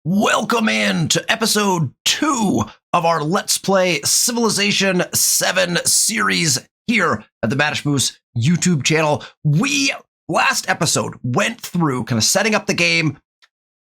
Welcome in to episode 2 of our Let's Play Civilization 7 series here at the Manish Moose YouTube channel. We, last episode, went through kind of setting up the game,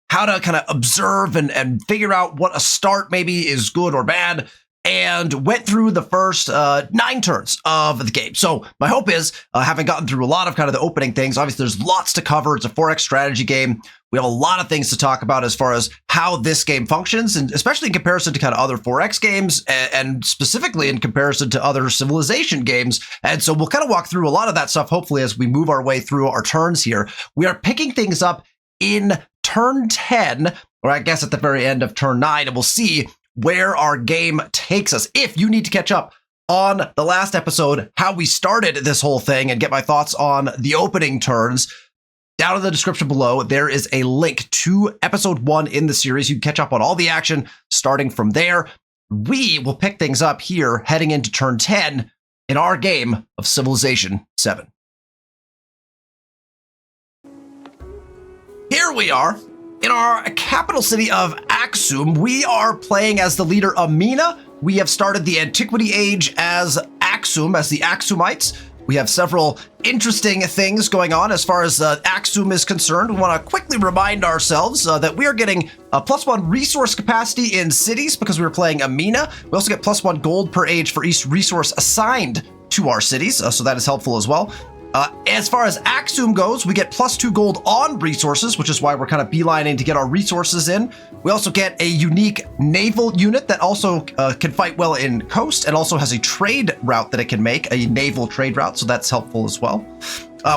how to kind of observe and figure out what a start maybe is good or bad, and went through the first 9 turns of the game. So my hope is, having gotten through a lot of kind of the opening things, obviously there's lots to cover. It's a 4X strategy game. We have a lot of things to talk about as far as how this game functions, and especially in comparison to kind of other 4X games, and specifically in comparison to other Civilization games. And so we'll kind of walk through a lot of that stuff, hopefully, as we move our way through our turns here. We are picking things up in turn 10, or I guess at the very end of turn 9, and we'll see where our game takes us. If you need to catch up on the last episode, how we started this whole thing, and get my thoughts on the opening turns, down in the description below, there is a link to episode 1 in the series. You can catch up on all the action starting from there. We will pick things up here heading into turn 10 in our game of Civilization 7. Here we are in our capital city of Axum. We are playing as the leader Amina. We have started the Antiquity Age as Axum, as the Axumites. We have several interesting things going on as far as Axum is concerned. We want to quickly remind ourselves that we are getting a +1 resource capacity in cities because we were playing Amina. We also get +1 gold per age for each resource assigned to our cities, so that is helpful as well. As far as Axum goes, we get +2 gold on resources, which is why we're kind of beelining to get our resources in. We also get a unique naval unit that also can fight well in coast, and also has a trade route that it can make, a naval trade route, so that's helpful as well.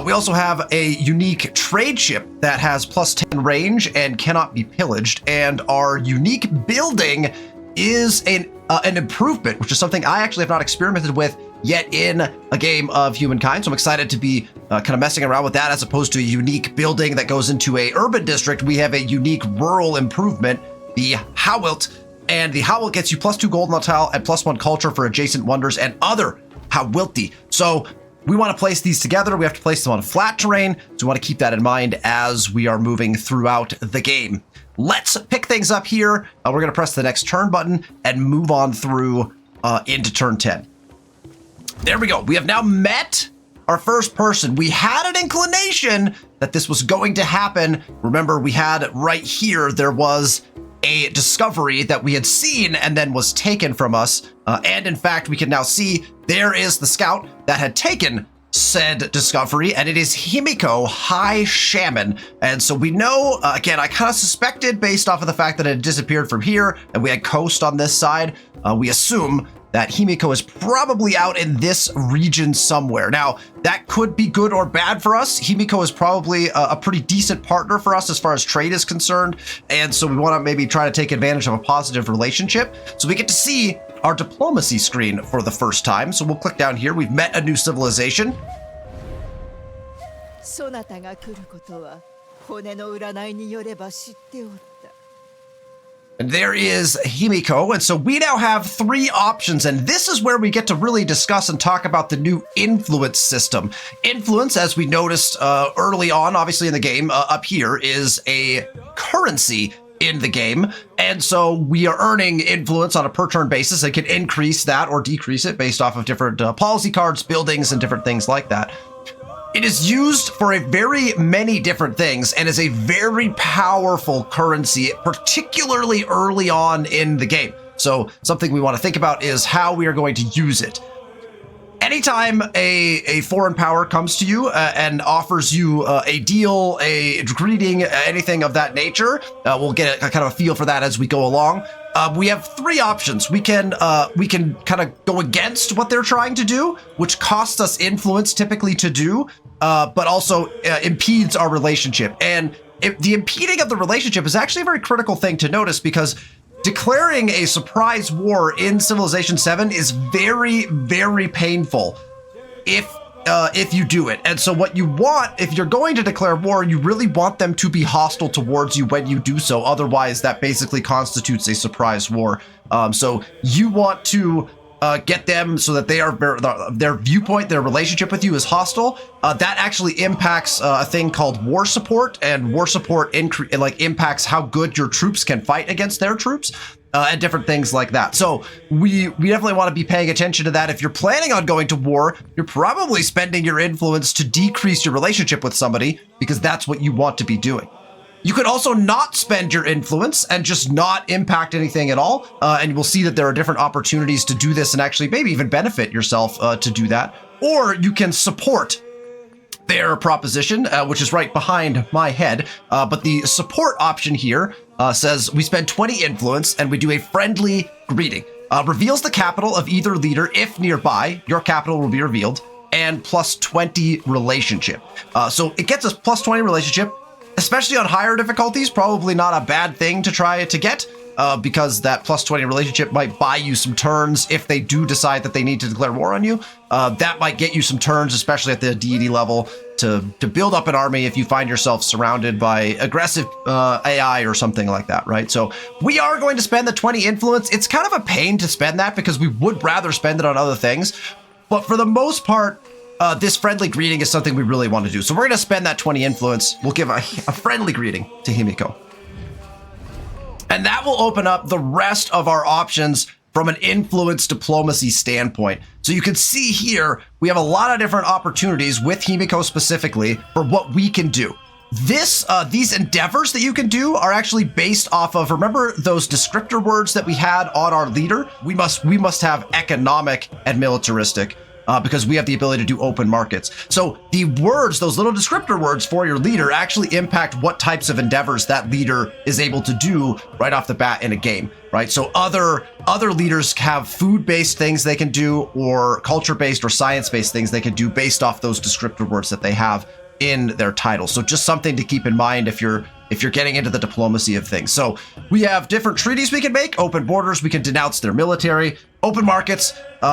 We also have a unique trade ship that has +10 range and cannot be pillaged, and our unique building is an improvement, which is something I actually have not experimented with yet in a game of Humankind. So I'm excited to be kind of messing around with that, as opposed to a unique building that goes into a urban district. We have a unique rural improvement, the Hawilt, and the Hawilt gets you +2 gold on the tile and +1 culture for adjacent wonders and other Hawilti. So we want to place these together. We have to place them on flat terrain, so we want to keep that in mind as we are moving throughout the game. Let's pick things up here. We're going to press the next turn button and move on through into turn 10. There we go. We have now met our first person. We had an inclination that this was going to happen. Remember, we had right here, there was a discovery that we had seen and then was taken from us. And in fact, we can now see there is the scout that had taken said discovery, and it is Himiko, High Shaman. And so we know, again, I kind of suspected based off of the fact that it had disappeared from here and we had coast on this side, we assume that Himiko is probably out in this region somewhere. Now, that could be good or bad for us. Himiko is probably a pretty decent partner for us as far as trade is concerned, and so we want to maybe try to take advantage of a positive relationship. So we get to see our diplomacy screen for the first time. So we'll click down here. We've met a new civilization. And there is Himiko, and so we now have 3 options, and this is where we get to really discuss and talk about the new influence system. Influence, as we noticed early on, obviously in the game, up here, is a currency in the game, and so we are earning influence on a per-turn basis. It can increase that or decrease it based off of different policy cards, buildings, and different things like that. It is used for a very many different things and is a very powerful currency, particularly early on in the game. So something we want to think about is how we are going to use it. Anytime a foreign power comes to you and offers you a deal, a greeting, anything of that nature, we'll get a kind of a feel for that as we go along. We have 3 options. We can kind of go against what they're trying to do, which costs us influence typically to do, but also impedes our relationship. And the impeding of the relationship is actually a very critical thing to notice, because declaring a surprise war in Civilization 7 is very, very painful if you do it. And so what you want, if you're going to declare war, you really want them to be hostile towards you when you do so. Otherwise, that basically constitutes a surprise war. So you want to get them so that they are their viewpoint, their relationship with you is hostile. That actually impacts a thing called war support, and war support impacts how good your troops can fight against their troops. And different things like that. So we definitely want to be paying attention to that. If you're planning on going to war, you're probably spending your influence to decrease your relationship with somebody, because that's what you want to be doing. You could also not spend your influence and just not impact anything at all. And you will see that there are different opportunities to do this and actually maybe even benefit yourself to do that. Or you can support their proposition, which is right behind my head. But the support option here says we spend 20 influence and we do a friendly greeting. Reveals the capital of either leader if nearby. Your capital will be revealed, and plus 20 relationship. So it gets us plus 20 relationship, especially on higher difficulties. Probably not a bad thing to try to get. Because that plus 20 relationship might buy you some turns if they do decide that they need to declare war on you. That might get you some turns, especially at the deity level, to build up an army if you find yourself surrounded by aggressive AI or something like that, right? So we are going to spend the 20 influence. It's kind of a pain to spend that because we would rather spend it on other things. But for the most part, this friendly greeting is something we really want to do. So we're going to spend that 20 influence. We'll give a friendly greeting to Himiko. And that will open up the rest of our options from an influence diplomacy standpoint. So you can see here, we have a lot of different opportunities with Himiko specifically for what we can do. These endeavors that you can do are actually based off of, remember those descriptor words that we had on our leader? We must have economic and militaristic. Because we have the ability to do open markets. So the words, those little descriptor words for your leader, actually impact what types of endeavors that leader is able to do right off the bat in a game, right? So other leaders have food-based things they can do, or culture-based or science-based things they can do based off those descriptor words that they have in their title. So just something to keep in mind if you're getting into the diplomacy of things. So we have different treaties we can make, open borders, we can denounce their military, open markets,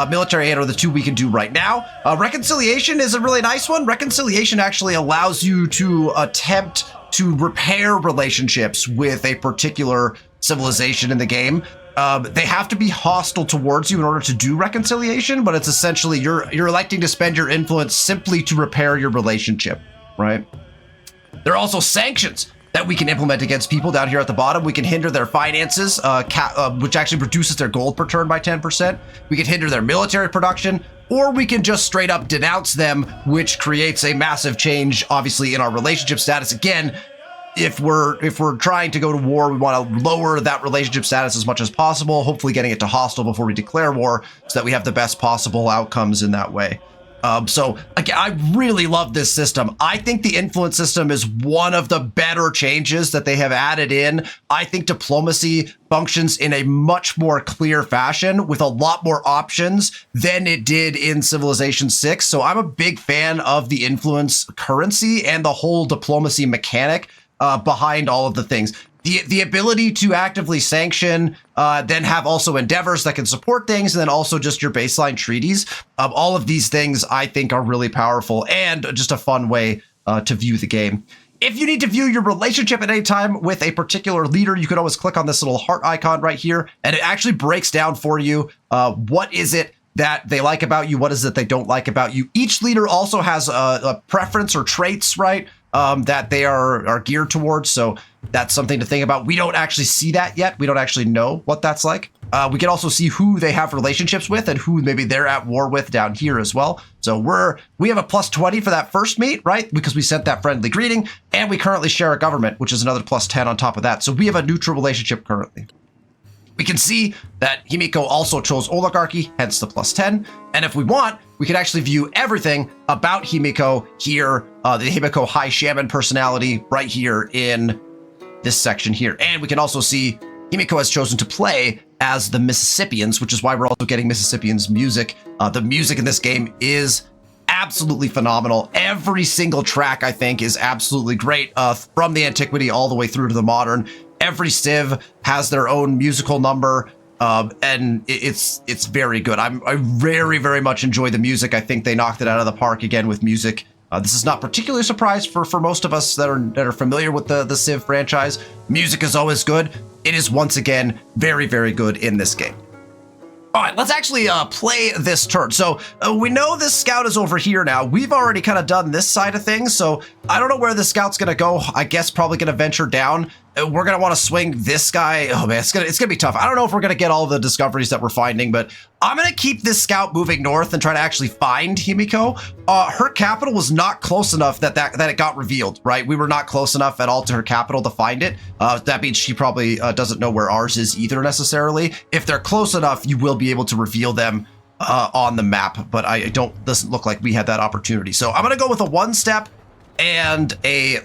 military aid are the two we can do right now. Reconciliation is a really nice one. Reconciliation actually allows you to attempt to repair relationships with a particular civilization in the game. They have to be hostile towards you in order to do reconciliation, but it's essentially you're electing to spend your influence simply to repair your relationship, right? There are also sanctions that we can implement against people down here at the bottom. We can hinder their finances, which actually reduces their gold per turn by 10%. We can hinder their military production, or we can just straight up denounce them, which creates a massive change, obviously, in our relationship status. Again, if we're trying to go to war, we want to lower that relationship status as much as possible, hopefully getting it to hostile before we declare war so that we have the best possible outcomes in that way. So again, I really love this system. I think the influence system is one of the better changes that they have added in. I think diplomacy functions in a much more clear fashion with a lot more options than it did in Civilization 6. So I'm a big fan of the influence currency and the whole diplomacy mechanic behind all of the things. The ability to actively sanction, then have also endeavors that can support things, and then also just your baseline treaties. All of these things I think are really powerful and just a fun way to view the game. If you need to view your relationship at any time with a particular leader, you can always click on this little heart icon right here, and it actually breaks down for you what is it that they like about you, what is it they don't like about you. Each leader also has a preference or traits, right, that they are geared towards. So that's something to think about. We don't actually see that yet. We don't actually know what that's like. We can also see who they have relationships with and who maybe they're at war with down here as well. So we have a plus 20 for that first meet, right? Because we sent that friendly greeting, and we currently share a government, which is another plus 10 on top of that. So we have a neutral relationship currently. We can see that Himiko also chose oligarchy, hence the plus 10. And if we want, we can actually view everything about Himiko here, the Himiko High Shaman personality right here in this section here. And we can also see Himiko has chosen to play as the Mississippians, which is why we're also getting Mississippians music. The music in this game is absolutely phenomenal. Every single track, I think, is absolutely great, from the antiquity all the way through to the modern. Every civ has their own musical number, and it's very good. I very, very much enjoy the music. I think they knocked it out of the park again with music. This is not particularly a surprise for most of us that are familiar with the Civ franchise. Music is always good. It is once again very, very good in this game. All right, let's actually play this turn. So we know this scout is over here now. We've already kind of done this side of things, so I don't know where the scout's going to go. I guess probably going to venture down. We're going to want to swing this guy. Oh, man, it's gonna be tough. I don't know if we're going to get all the discoveries that we're finding, but I'm going to keep this scout moving north and try to actually find Himiko. Her capital was not close enough that it got revealed, right? We were not close enough at all to her capital to find it. That means she probably doesn't know where ours is either necessarily. If they're close enough, you will be able to reveal them on the map, but doesn't look like we had that opportunity. So I'm going to go with a one step and a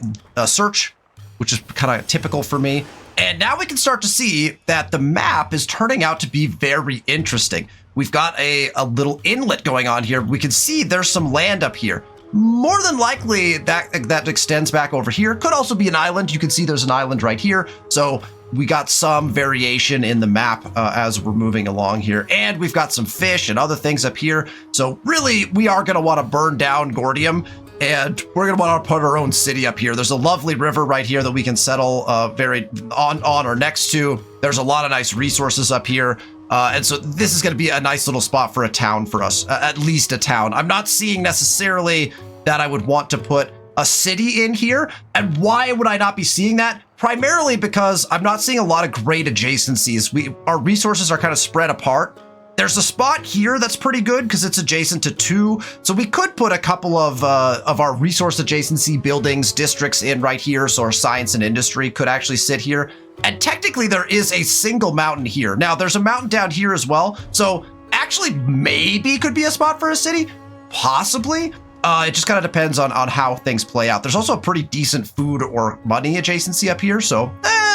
search, which is kind of typical for me. And now we can start to see that the map is turning out to be very interesting. We've got a little inlet going on here. We can see there's some land up here. More than likely that extends back over here. Could also be an island. You can see there's an island right here. So we got some variation in the map as we're moving along here. And we've got some fish and other things up here. So really, we are going to want to burn down Gordium. And we're going to want to put our own city up here. There's a lovely river right here that we can settle on or next to. There's a lot of nice resources up here. And so this is going to be a nice little spot for a town for us, at least a town. I'm not seeing necessarily that I would want to put a city in here. And why would I not be seeing that? Primarily because I'm not seeing a lot of great adjacencies. Our resources are kind of spread apart. There's a spot here that's pretty good because it's adjacent to 2. So we could put a couple of our resource adjacency buildings, districts in right here. So our science and industry could actually sit here. And technically there is a single mountain here. Now there's a mountain down here as well. So actually maybe could be a spot for a city, possibly. It just kind of depends on how things play out. There's also a pretty decent food or money adjacency up here. So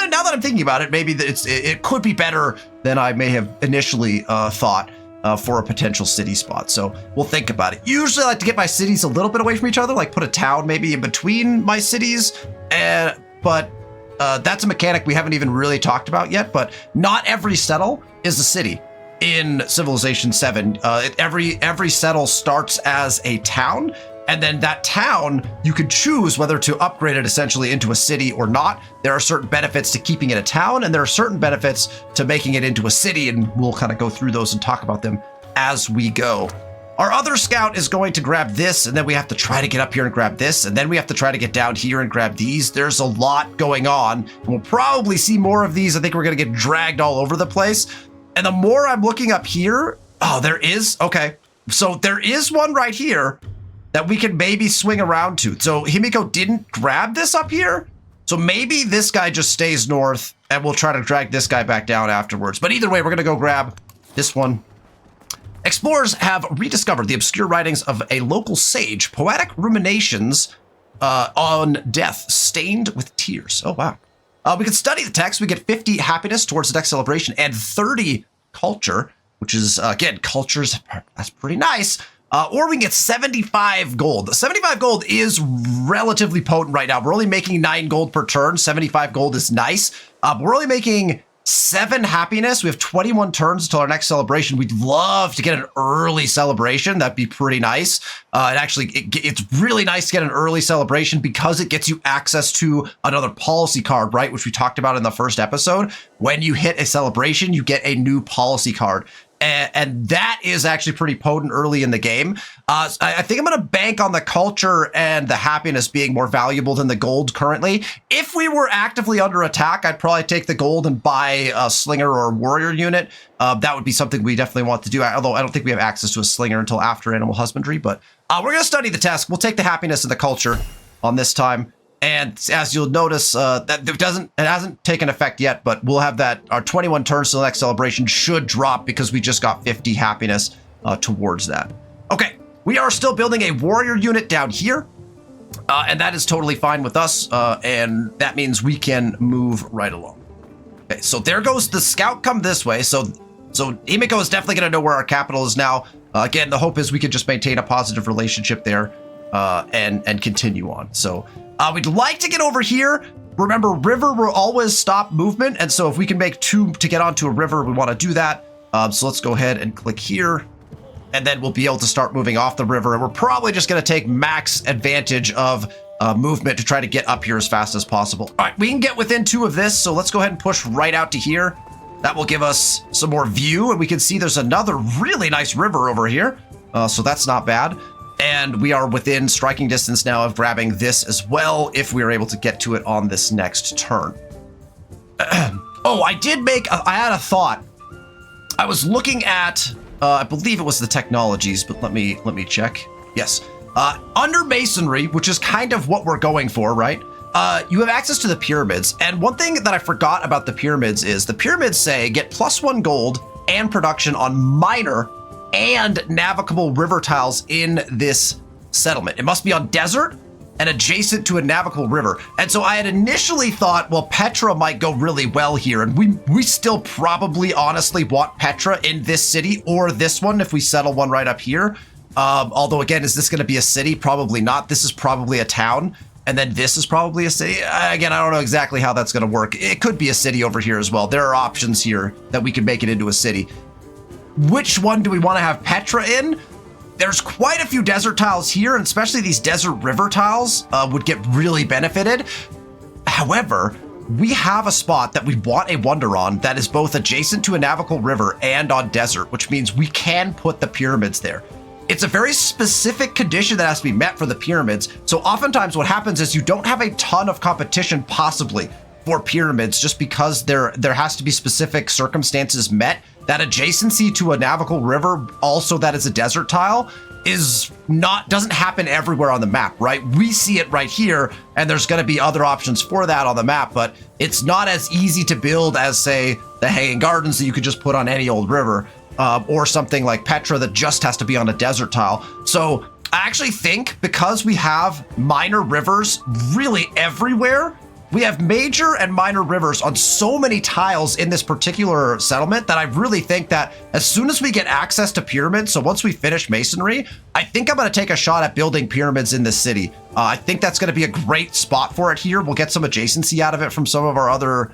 now that I'm thinking about it, maybe it could be better than I may have initially thought for a potential city spot. So we'll think about it. Usually I like to get my cities a little bit away from each other, like put a town maybe in between my cities. But that's a mechanic we haven't even really talked about yet. But not every settle is a city. In Civilization 7, every settle starts as a town, and then that town, you could choose whether to upgrade it essentially into a city or not. There are certain benefits to keeping it a town, and there are certain benefits to making it into a city, and we'll kind of go through those and talk about them as we go. Our other scout is going to grab this, and then we have to try to get up here and grab this, and then we have to try to get down here and grab these. There's a lot going on, and we'll probably see more of these. I think we're going to get dragged all over the place. And the more I'm looking up here, there is one right here that we can maybe swing around to. So Himiko didn't grab this up here. So maybe this guy just stays north and we'll try to drag this guy back down afterwards. But either way, we're going to go grab this one. Explorers have rediscovered the obscure writings of a local sage, poetic ruminations on death, stained with tears. Oh, wow. We can study the text. We get 50 happiness towards the next celebration and 30 culture, which is, again, culture's, that's pretty nice. Or we can get 75 gold. 75 gold is relatively potent right now. We're only making 9 gold per turn. 75 gold is nice. We're only making 7 happiness. We have 21 turns until our next celebration. We'd love to get an early celebration. That'd be pretty nice. It's really nice to get an early celebration because it gets you access to another policy card, right? Which we talked about in the first episode. When you hit a celebration, you get a new policy card. And that is actually pretty potent early in the game. I think I'm going to bank on the culture and the happiness being more valuable than the gold currently. If we were actively under attack, I'd probably take the gold and buy a slinger or a warrior unit. That would be something we definitely want to do, although I don't think we have access to a slinger until after animal husbandry. But we're going to study the task. We'll take the happiness and the culture on this time. And as you'll notice, that it hasn't taken effect yet, but we'll have that. Our 21 turns to the next celebration should drop because we just got 50 happiness towards that. Okay, we are still building a warrior unit down here, and that is totally fine with us. And that means we can move right along. Okay, so there goes the scout. Come this way. So Himiko is definitely going to know where our capital is now. Again, the hope is we can just maintain a positive relationship there and continue on. So. We'd like to get over here. Remember, river will always stop movement. And so if we can make 2 to get onto a river, we want to do that. So let's go ahead and click here. And then we'll be able to start moving off the river. And we're probably just going to take max advantage of movement to try to get up here as fast as possible. All right, we can get within 2 of this. So let's go ahead and push right out to here. That will give us some more view, and we can see there's another really nice river over here. So that's not bad. And we are within striking distance now of grabbing this as well, if we are able to get to it on this next turn. Oh, I had a thought. I was looking at, I believe it was the technologies, but let me check. Yes. Under masonry, which is kind of what we're going for, right? You have access to the pyramids. And one thing that I forgot about the pyramids is the pyramids say get +1 gold and production on minor and navigable river tiles in this settlement. It must be on desert and adjacent to a navigable river. And so I had initially thought, well, Petra might go really well here. And we still probably honestly want Petra in this city or this one if we settle one right up here. Although again, is this going to be a city? Probably not. This is probably a town. And then this is probably a city. Again, I don't know exactly how that's going to work. It could be a city over here as well. There are options here that we could make it into a city. Which one do we want to have Petra in? There's quite a few desert tiles here, and especially these desert river tiles would get really benefited. However, we have a spot that we want a wonder on that is both adjacent to a navigable river and on desert, which means we can put the pyramids there. It's a very specific condition that has to be met for the pyramids. So oftentimes what happens is you don't have a ton of competition possibly for pyramids just because there has to be specific circumstances met. That adjacency to a navigable river, also that is a desert tile, doesn't happen everywhere on the map, right? We see it right here, and there's going to be other options for that on the map, but it's not as easy to build as, say, the Hanging Gardens that you could just put on any old river, or something like Petra that just has to be on a desert tile. So I actually think because we have minor rivers really everywhere, we have major and minor rivers on so many tiles in this particular settlement that I really think that as soon as we get access to pyramids, so once we finish masonry, I think I'm going to take a shot at building pyramids in this city. I think that's going to be a great spot for it here. We'll get some adjacency out of it from some of our other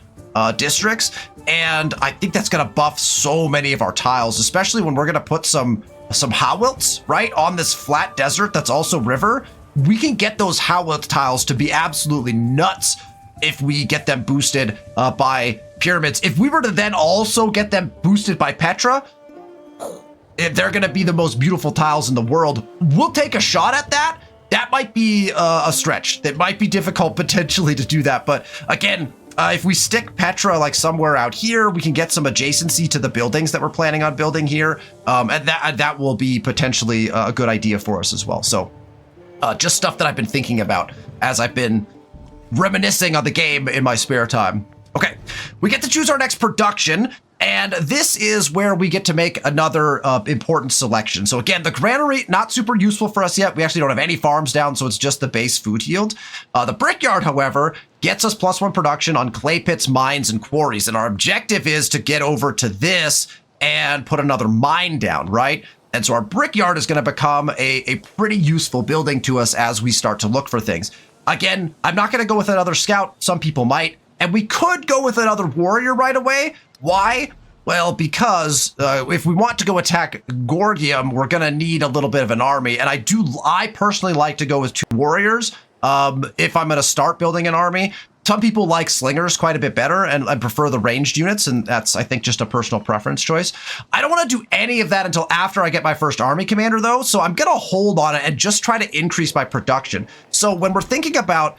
districts, and I think that's going to buff so many of our tiles, especially when we're going to put some Howilts, right, on this flat desert that's also river. We can get those Howilt tiles to be absolutely nuts if we get them boosted by pyramids. If we were to then also get them boosted by Petra, they're going to be the most beautiful tiles in the world. We'll take a shot at that. That might be a stretch. It might be difficult potentially to do that. But again, if we stick Petra like somewhere out here, we can get some adjacency to the buildings that we're planning on building here. And that will be potentially a good idea for us as well. So just stuff that I've been thinking about as I've been reminiscing on the game in my spare time. Okay, we get to choose our next production, and this is where we get to make another important selection. So again, the granary, not super useful for us yet. We actually don't have any farms down, so it's just the base food yield. The brickyard, however, gets us +1 production on clay pits, mines, and quarries. And our objective is to get over to this and put another mine down, right? And so our brickyard is going to become a pretty useful building to us as we start to look for things. Again, I'm not going to go with another scout. Some people might. And we could go with another warrior right away. Why? Well, because if we want to go attack Gorgium, we're going to need a little bit of an army. And I personally like to go with 2 warriors if I'm going to start building an army. Some people like slingers quite a bit better and prefer the ranged units, and that's, I think, just a personal preference choice. I don't want to do any of that until after I get my first army commander, though, so I'm going to hold on it and just try to increase my production. So when we're thinking about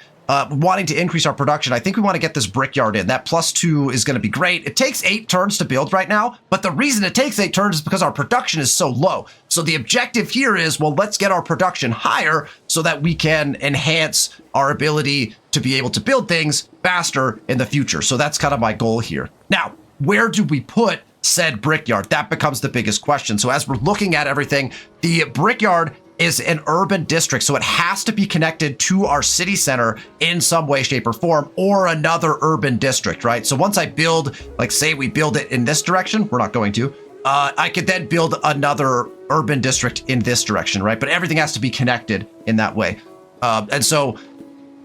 wanting to increase our production, I think we want to get this brickyard in. That +2 is going to be great. It takes 8 turns to build right now, but the reason it takes 8 turns is because our production is so low. So the objective here is, well, let's get our production higher so that we can enhance our ability to be able to build things faster in the future. So that's kind of my goal here. Now, where do we put said brickyard? That becomes the biggest question. So as we're looking at everything, the brickyard is an urban district, so it has to be connected to our city center in some way, shape, or form, or another urban district, right? So once I build, like say we build it in this direction, we're not going to, I could then build another urban district in this direction, right? But everything has to be connected in that way. And so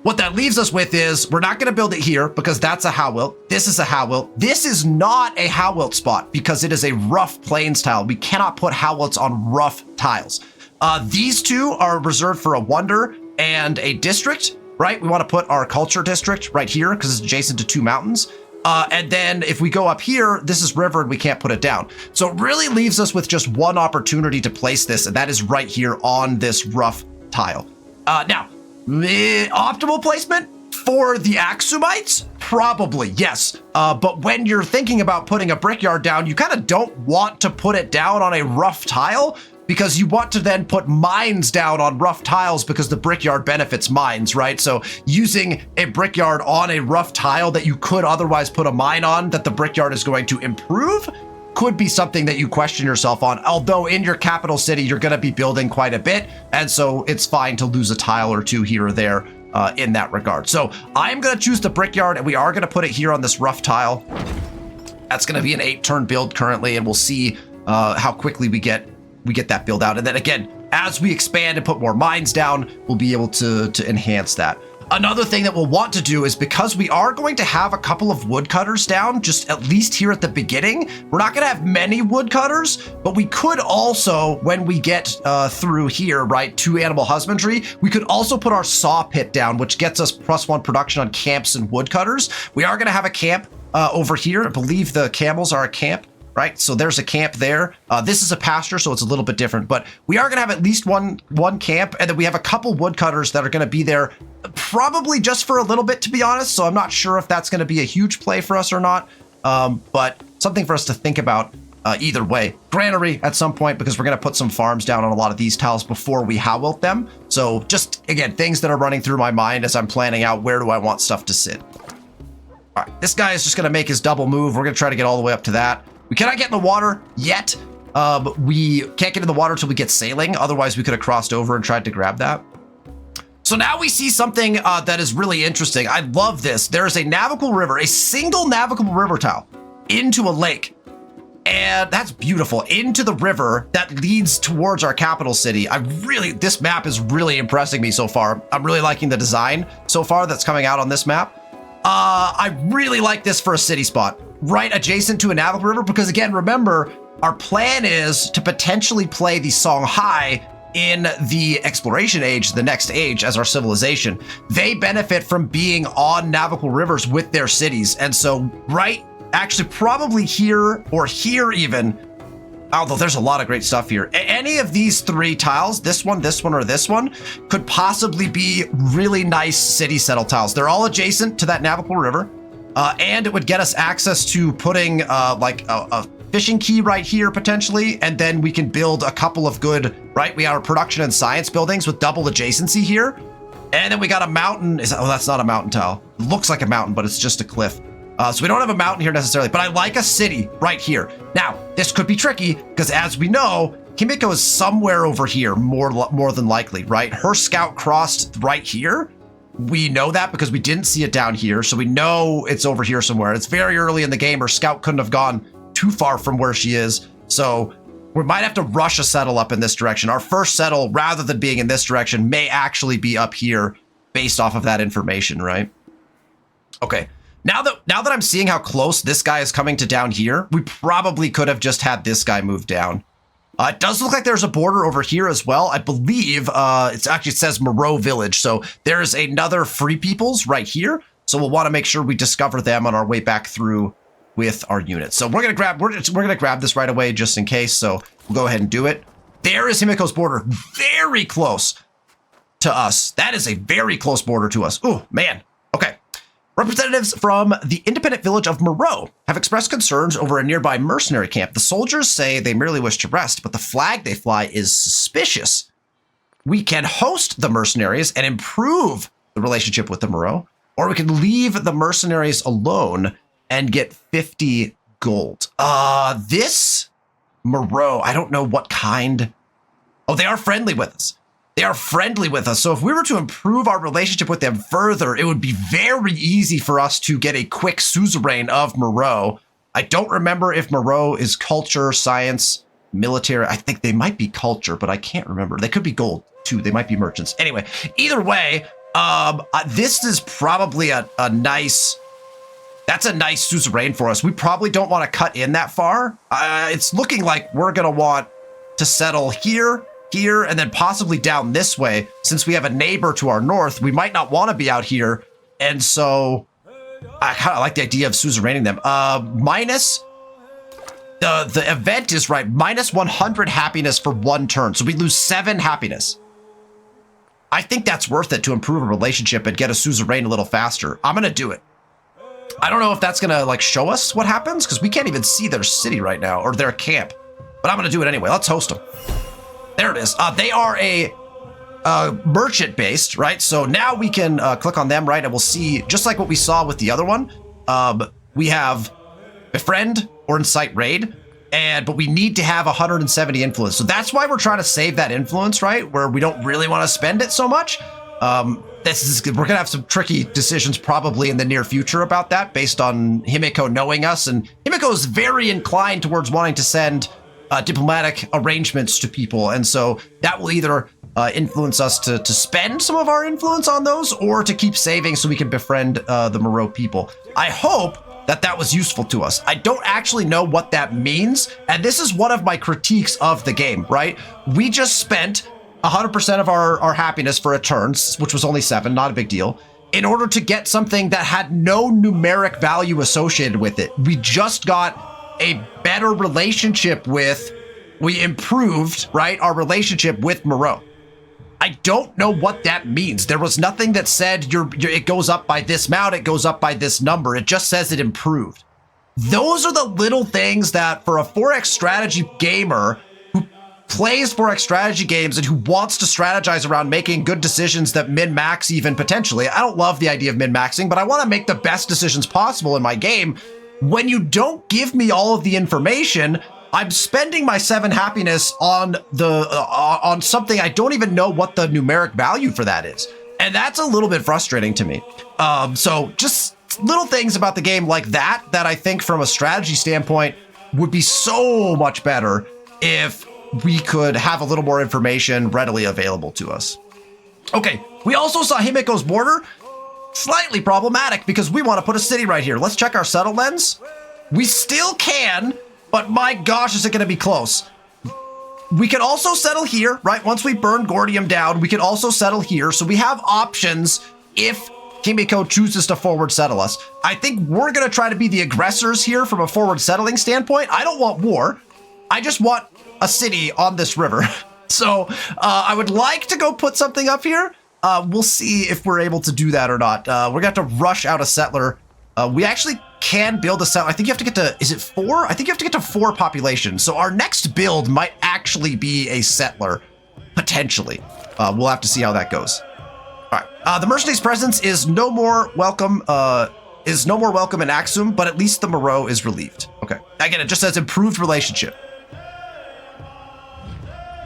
what that leaves us with is we're not going to build it here because that's a Howilt. This is a Howilt. This is not a Howilt spot because it is a rough plains tile. We cannot put Howilts on rough tiles. These 2 are reserved for a wonder and a district, right? We want to put our culture district right here because it's adjacent to 2 mountains. And then if we go up here, this is river and we can't put it down. So it really leaves us with just one opportunity to place this, and that is right here on this rough tile. Now, optimal placement for the Axumites? Probably, yes. But when you're thinking about putting a brickyard down, you kind of don't want to put it down on a rough tile, because you want to then put mines down on rough tiles because the brickyard benefits mines, right? So using a brickyard on a rough tile that you could otherwise put a mine on that the brickyard is going to improve could be something that you question yourself on. Although in your capital city, you're going to be building quite a bit. And so it's fine to lose a tile or two here or there in that regard. So I'm going to choose the brickyard, and we are going to put it here on this rough tile. That's going to be an 8-turn build currently, and we'll see how quickly we get that build out. And then again, as we expand and put more mines down, we'll be able to enhance that. Another thing that we'll want to do is, because we are going to have a couple of woodcutters down, just at least here at the beginning, we're not going to have many woodcutters, but we could also, when we get through here, right, to animal husbandry, we could also put our saw pit down, which gets us +1 production on camps and woodcutters. We are going to have a camp over here. I believe the camels are a camp. Right, so there's a camp there. This is a pasture, so it's a little bit different, but we are gonna have at least one camp, and then we have a couple woodcutters that are gonna be there probably just for a little bit, to be honest. So I'm not sure if that's gonna be a huge play for us or not, but something for us to think about either way. Granary at some point, because we're gonna put some farms down on a lot of these tiles before we howilt them. So just, again, things that are running through my mind as I'm planning out where do I want stuff to sit. All right, this guy is just gonna make his double move. We're gonna try to get all the way up to that. We cannot get in the water yet. We can't get in the water until we get sailing. Otherwise, we could have crossed over and tried to grab that. So now we see something that is really interesting. I love this. There is a navigable river, a single navigable river tile into a lake. And that's beautiful. Into the river that leads towards our capital city. This map is really impressing me so far. I'm really liking the design so far that's coming out on this map. I really like this for a city spot. Right adjacent to a navigable river, because again, remember, our plan is to potentially play the Songhai in the exploration age, the next age as our civilization. They benefit from being on navigable rivers with their cities. And so actually probably here or here even, although there's a lot of great stuff here. Any of these 3 tiles, this one, or this one, could possibly be really nice city settle tiles. They're all adjacent to that navigable river. And it would get us access to putting like a fishing key right here potentially, and then we can build a couple of good, right? We have production and science buildings with double adjacency here. And then we got a mountain. That's not a mountain tile. It looks like a mountain, but it's just a cliff. So we don't have a mountain here necessarily, but I like a city right here. Now, this could be tricky because, as we know, Kimiko is somewhere over here, more than likely, right? Her scout crossed right here. We know that because we didn't see it down here, so we know it's over here somewhere. It's very early in the game. Her scout couldn't have gone too far from where she is, so we might have to rush a settle up in this direction. Our first settle, rather than being in this direction, may actually be up here based off of that information, right? Okay, now that I'm seeing how close this guy is coming to down here, we probably could have just had this guy move down. It does look like there's a border over here as well. I believe it says Moreau Village. So there's another Free Peoples right here. So we'll want to make sure we discover them on our way back through with our units. So we're gonna grab this right away just in case. So we'll go ahead and do it. There is Himiko's border, very close to us. That is a very close border to us. Oh man. Okay. Representatives from the independent village of Moreau have expressed concerns over a nearby mercenary camp. The soldiers say they merely wish to rest, but the flag they fly is suspicious. We can host the mercenaries and improve the relationship with the Moreau, or we can leave the mercenaries alone and get 50 gold. This Moreau, I don't know what kind. Oh, they are friendly with us. They are friendly with us. So if we were to improve our relationship with them further, it would be very easy for us to get a quick suzerain of Moreau. I don't remember if Moreau is culture, science, military. I think they might be culture, but I can't remember. They could be gold too. They might be merchants. Anyway, either way, this is probably a nice suzerain for us. We probably don't want to cut in that far. It's looking like we're going to want to settle here, and then possibly down this way. Since we have a neighbor to our north, we might not want to be out here. And so I kind of like the idea of suzeraining them. Minus the event is right. Minus 100 happiness for 1 turn. So we lose 7 happiness. I think that's worth it to improve a relationship and get a suzerain a little faster. I'm going to do it. I don't know if that's going to like show us what happens because we can't even see their city right now or their camp. But I'm going to do it anyway. Let's host them. There it is. They are a merchant based, right? So now we can click on them, right? And we'll see, just like what we saw with the other one, we have befriend or incite raid, but we need to have 170 influence. So that's why we're trying to save that influence, right? Where we don't really want to spend it so much. We're gonna have some tricky decisions probably in the near future about that based on Himiko knowing us. And Himiko is very inclined towards wanting to send diplomatic arrangements to people. And so that will either influence us to spend some of our influence on those or to keep saving so we can befriend the Moreau people. I hope that was useful to us. I don't actually know what that means. And this is one of my critiques of the game, right? We just spent 100% of our happiness for a turn, which was only 7, not a big deal, in order to get something that had no numeric value associated with it. We just got a better relationship we improved, right, our relationship with Moreau. I don't know what that means. There was nothing that said it goes up by this amount, it goes up by this number. It just says it improved. Those are the little things that for a 4X strategy gamer who plays 4X strategy games and who wants to strategize around making good decisions that min-max even potentially. I don't love the idea of min-maxing, but I want to make the best decisions possible in my game. When you don't give me all of the information, I'm spending my 7 happiness on on something I don't even know what the numeric value for that is. And that's a little bit frustrating to me. So just little things about the game like that I think from a strategy standpoint would be so much better if we could have a little more information readily available to us. Okay, we also saw Himiko's border. Slightly problematic because we want to put a city right here. Let's check our settle lens. We still can, but my gosh, is it going to be close. We can also settle here, right? Once we burn Gordium down, we can also settle here. So we have options if Himiko chooses to forward settle us. I think we're going to try to be the aggressors here from a forward settling standpoint. I don't want war. I just want a city on this river. So I would like to go put something up here. We'll see if we're able to do that or not. We're going to have to rush out a settler. We actually can build a settler. I think you have to get to, is it 4? I think you have to get to 4 population. So our next build might actually be a settler, potentially. We'll have to see how that goes. All right. The mercenary's presence is no more welcome. In Axum, but at least the Moreau is relieved. Okay. Again, it just says improved relationship.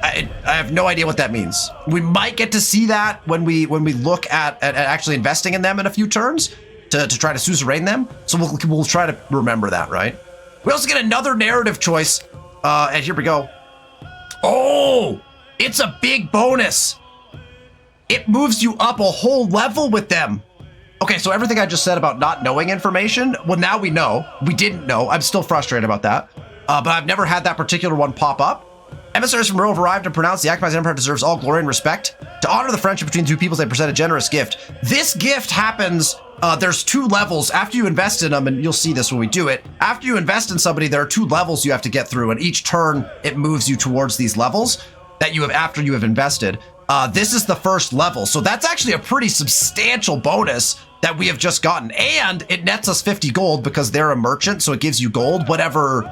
I have no idea what that means. We might get to see that when we look at actually investing in them in a few turns to try to suzerain them. So we'll try to remember that, right? We also get another narrative choice, and here we go. Oh, it's a big bonus. It moves you up a whole level with them. Okay, so everything I just said about not knowing information, well, now we know. We didn't know. I'm still frustrated about that, but I've never had that particular one pop up. Emissaries from Moreau have arrived and pronounced the Akamai's Empire deserves all glory and respect. To honor the friendship between two peoples, they present a generous gift. This gift happens, there's 2 levels after you invest in them, and you'll see this when we do it. After you invest in somebody, there are 2 levels you have to get through, and each turn it moves you towards these levels that you have after you have invested. This is the first level, so that's actually a pretty substantial bonus that we have just gotten, and it nets us 50 gold because they're a merchant, so it gives you gold, whatever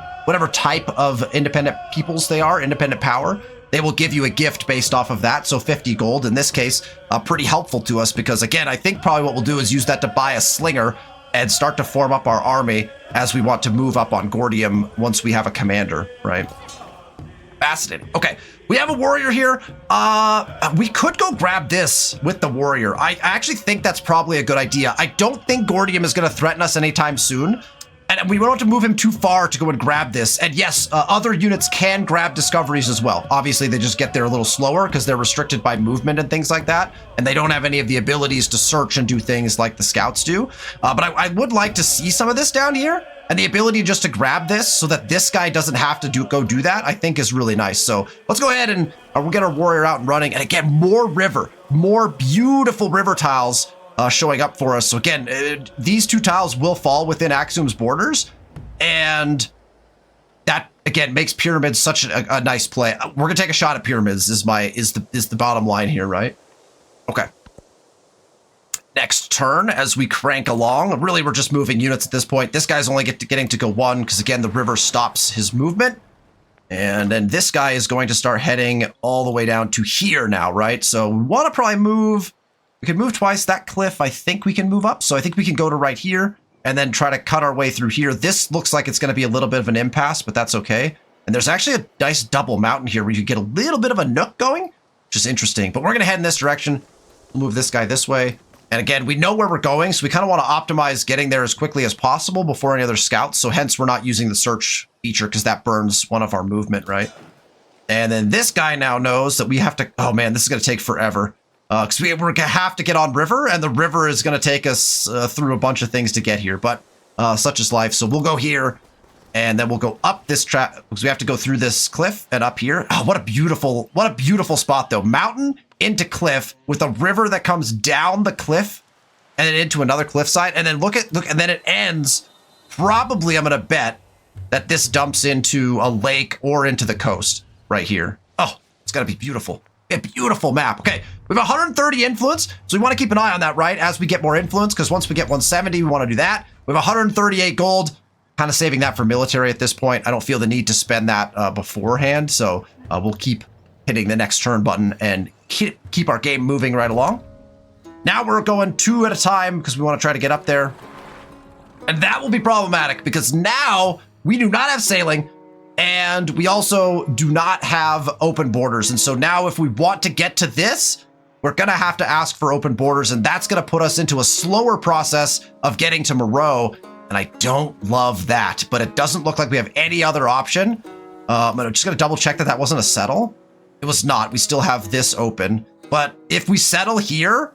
type of independent peoples they are, independent power, they will give you a gift based off of that. So 50 gold in this case, pretty helpful to us because again, I think probably what we'll do is use that to buy a slinger and start to form up our army as we want to move up on Gordium once we have a commander, right? Fascinating. Okay, we have a warrior here. We could go grab this with the warrior. I actually think that's probably a good idea. I don't think Gordium is going to threaten us anytime soon. And we don't have to move him too far to go and grab this. And yes, other units can grab discoveries as well. Obviously, they just get there a little slower because they're restricted by movement and things like that. And they don't have any of the abilities to search and do things like the scouts do. But I would like to see some of this down here. And the ability just to grab this so that this guy doesn't have to go do that, I think is really nice. So let's go ahead and we'll get our warrior out and running. And again, more river, more beautiful river tiles showing up for us. So again, these 2 tiles will fall within Axum's borders, and that again makes pyramids such a nice play. We're gonna take a shot at pyramids. Is the bottom line here, right? Okay. Next turn, as we crank along, really we're just moving units at this point. This guy's only getting to go 1 because again the river stops his movement. And then this guy is going to start heading all the way down to here now, right? So we want to probably move. We can move twice. That cliff, I think we can move up. So I think we can go to right here and then try to cut our way through here. This looks like it's going to be a little bit of an impasse, but that's okay. And there's actually a nice double mountain here where you get a little bit of a nook going, which is interesting. But we're going to head in this direction. We'll move this guy this way. And again, we know where we're going, so we kind of want to optimize getting there as quickly as possible before any other scouts. So hence, we're not using the search feature because that burns one of our movement, right? And then this guy now knows that we have to... Oh, man, this is going to take forever. Because we're going to have to get on river, and the river is going to take us through a bunch of things to get here. But such is life. So we'll go here, and then we'll go up this track because we have to go through this cliff and up here. Oh, what a beautiful spot, though. Mountain into cliff with a river that comes down the cliff and then into another cliffside. And then look, and then it ends. Probably, I'm going to bet that this dumps into a lake or into the coast right here. Oh, it's going to be beautiful. A beautiful map. Okay, we have 130 influence, so we want to keep an eye on that, right? As we get more influence, because once we get 170, we want to do that. We have 138 gold. Kind of saving that for military at this point. I don't feel the need to spend that beforehand, so we'll keep hitting the next turn button and keep our game moving right along. Now we're going 2 at a time because we want to try to get up there. And that will be problematic because now we do not have sailing and we also do not have open borders. And so now if we want to get to this, we're going to have to ask for open borders, and that's going to put us into a slower process of getting to Moreau. And I don't love that, but it doesn't look like we have any other option. I'm just going to double check that that wasn't a settle. It was not. We still have this open. But if we settle here,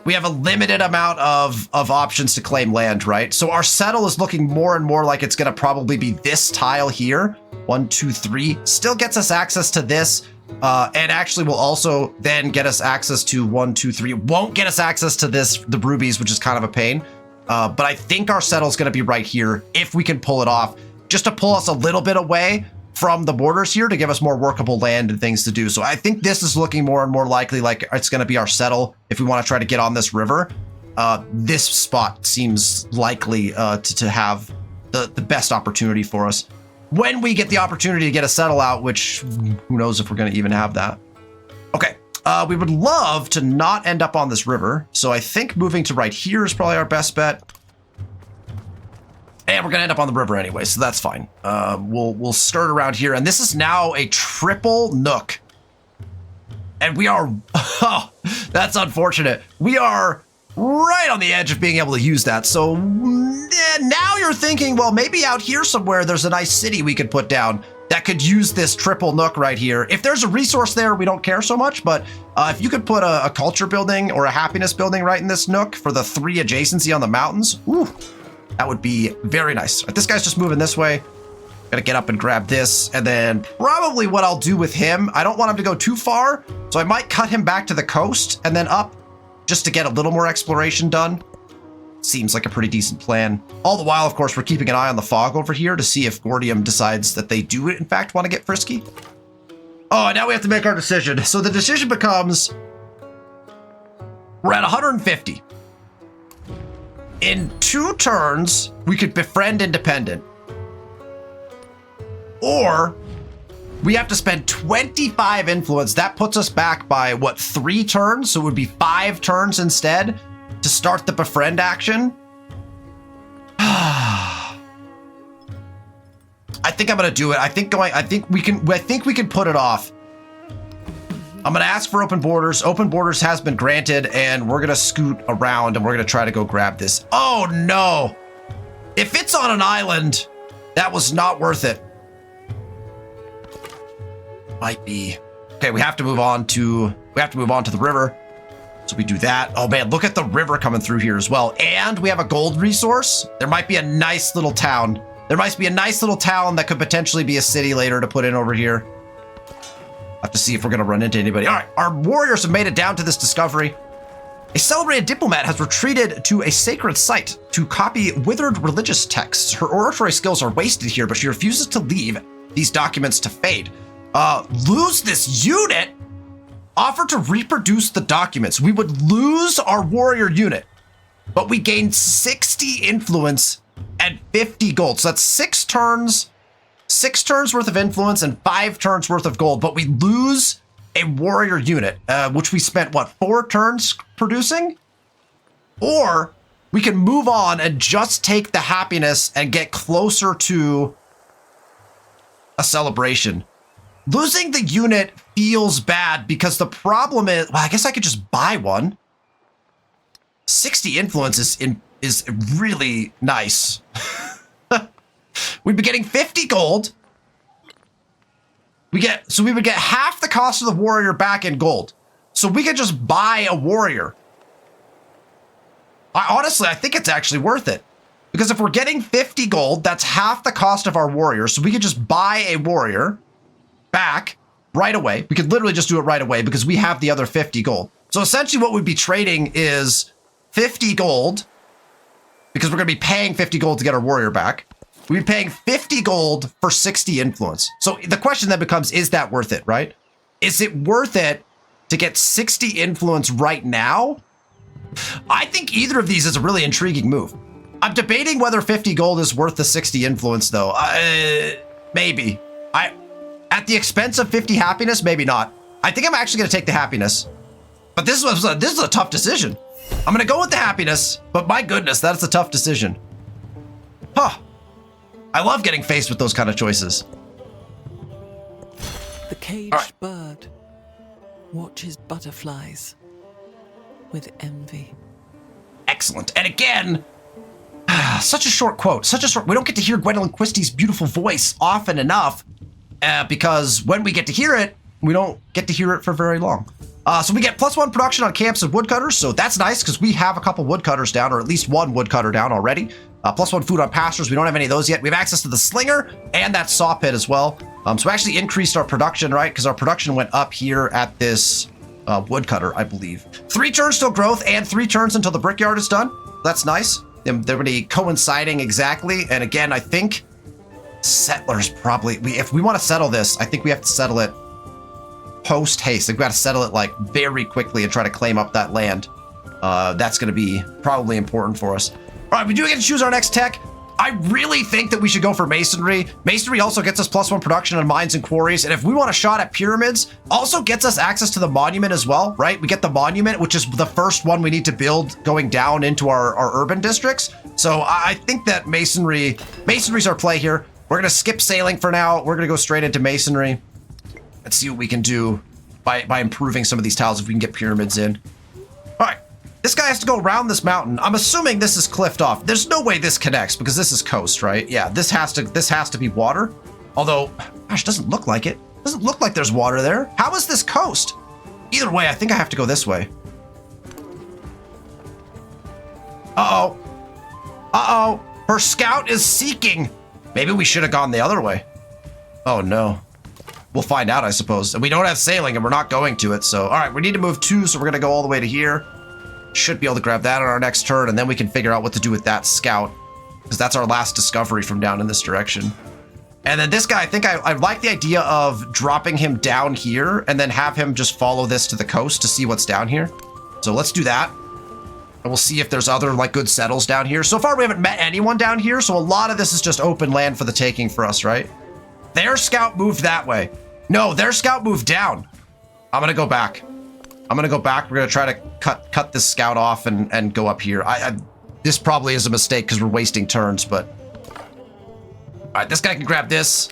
we have a limited amount of options to claim land, right? So our settle is looking more and more like it's going to probably be this tile here. 1, 2, 3. Still gets us access to this. And actually will also then get us access to 1, 2, 3. Won't get us access to this, the rubies, which is kind of a pain. But I think our settle is going to be right here if we can pull it off, just to pull us a little bit away from the borders here to give us more workable land and things to do. So I think this is looking more and more likely like it's going to be our settle if we want to try to get on this river. This spot seems likely to have the best opportunity for us when we get the opportunity to get a settle out, which who knows if we're going to even have that. Okay. We would love to not end up on this river. So I think moving to right here is probably our best bet. And we're going to end up on the river anyway, so that's fine. We'll start around here. And this is now a triple nook. And we are... Oh, that's unfortunate. We are right on the edge of being able to use that. So now you're thinking, well, maybe out here somewhere there's a nice city we could put down that could use this triple nook right here. If there's a resource there, we don't care so much, but if you could put a culture building or a happiness building right in this nook for the 3 adjacency on the mountains, ooh, that would be very nice. This guy's just moving this way. Gotta get up and grab this, and then probably what I'll do with him, I don't want him to go too far, so I might cut him back to the coast and then up just to get a little more exploration done. Seems like a pretty decent plan. All the while, of course, we're keeping an eye on the fog over here to see if Gordium decides that they do, in fact, want to get frisky. Oh, and now we have to make our decision. So the decision becomes, we're at 150. In 2 turns, we could befriend independent. Or we have to spend 25 influence. That puts us back by, what, 3 turns? So it would be 5 turns instead to start the befriend action. I think I'm gonna do it. I think we can put it off. I'm gonna ask for open borders. Open borders has been granted, and we're gonna scoot around and we're gonna try to go grab this. Oh no! If it's on an island, that was not worth it. Might be. Okay, we have to move on to the river. So we do that. Oh man, look at the river coming through here as well. And we have a gold resource. There might be a nice little town. There might be a nice little town that could potentially be a city later to put in over here. Have to see if we're going to run into anybody. All right, our warriors have made it down to this discovery. A celebrated diplomat has retreated to a sacred site to copy withered religious texts. Her oratory skills are wasted here, but she refuses to leave these documents to fade. Lose this unit? Offer to reproduce the documents. We would lose our warrior unit, but we gain 60 influence and 50 gold. So that's 6 turns worth of influence and 5 turns worth of gold, but we lose a warrior unit, which we spent, what, 4 turns producing? Or we can move on and just take the happiness and get closer to a celebration. Losing the unit feels bad because the problem is, well, I guess I could just buy one. 60 influence is really nice. We'd be getting 50 gold. So we would get half the cost of the warrior back in gold. So we could just buy a warrior. Honestly, I think it's actually worth it. Because if we're getting 50 gold, that's half the cost of our warrior. So we could just buy a warrior back right away. We could literally just do it right away because we have the other 50 gold. So essentially what we'd be trading is 50 gold, because we're going to be paying 50 gold to get our warrior back. We'd be paying 50 gold for 60 influence. So the question then becomes, is that worth it, right? Is it worth it to get 60 influence right now? I think either of these is a really intriguing move. I'm debating whether 50 gold is worth the 60 influence, though. Maybe. At the expense of 50 happiness, maybe not. I think I'm actually going to take the happiness. But this is a tough decision. I'm going to go with the happiness, but my goodness, that's a tough decision. Huh. I love getting faced with those kind of choices. The caged bird watches butterflies with envy. Excellent. And again, such a short quote. We don't get to hear Gwendolyn Christie's beautiful voice often enough because when we get to hear it, we don't get to hear it for very long. So we get +1 production on camps and woodcutters. So that's nice because we have a couple woodcutters down, or at least 1 woodcutter down already. +1 food on pastures. We don't have any of those yet. We have access to the slinger and that saw pit as well. So we actually increased our production, right? Because our production went up here at this woodcutter, I believe. 3 turns till growth and 3 turns until the brickyard is done. That's nice. They're going to be coinciding exactly. And again, I think settlers probably, if we want to settle this, I think we have to settle it post haste. We've got to settle it like very quickly and try to claim up that land. That's going to be probably important for us. All right, we do get to choose our next tech. I really think that we should go for masonry. Masonry also gets us +1 production on mines and quarries. And if we want a shot at pyramids, also gets us access to the monument as well, right? We get the monument, which is the first one we need to build going down into our urban districts. So I think that masonry's our play here. We're going to skip sailing for now. We're going to go straight into masonry. Let's see what we can do by improving some of these tiles if we can get pyramids in. All right. This guy has to go around this mountain. I'm assuming this is cliffed off. There's no way this connects because this is coast, right? Yeah, this has to be water. Although, gosh, doesn't look like it. Doesn't look like there's water there. How is this coast? Either way, I think I have to go this way. Uh-oh. Uh-oh. Her scout is seeking. Maybe we should have gone the other way. Oh, no. We'll find out, I suppose. And we don't have sailing, and we're not going to it. So, all right, we need to move 2, so we're going to go all the way to here. Should be able to grab that on our next turn, and then we can figure out what to do with that scout, because that's our last discovery from down in this direction. And then this guy, I think I like the idea of dropping him down here and then have him just follow this to the coast to see what's down here. So let's do that. And we'll see if there's other like good settles down here. So far, we haven't met anyone down here, so a lot of this is just open land for the taking for us, right? Their scout moved that way. No, their scout moved down. I'm going to go back. We're going to try to cut this scout off and go up here. This probably is a mistake because we're wasting turns, but... All right, this guy can grab this.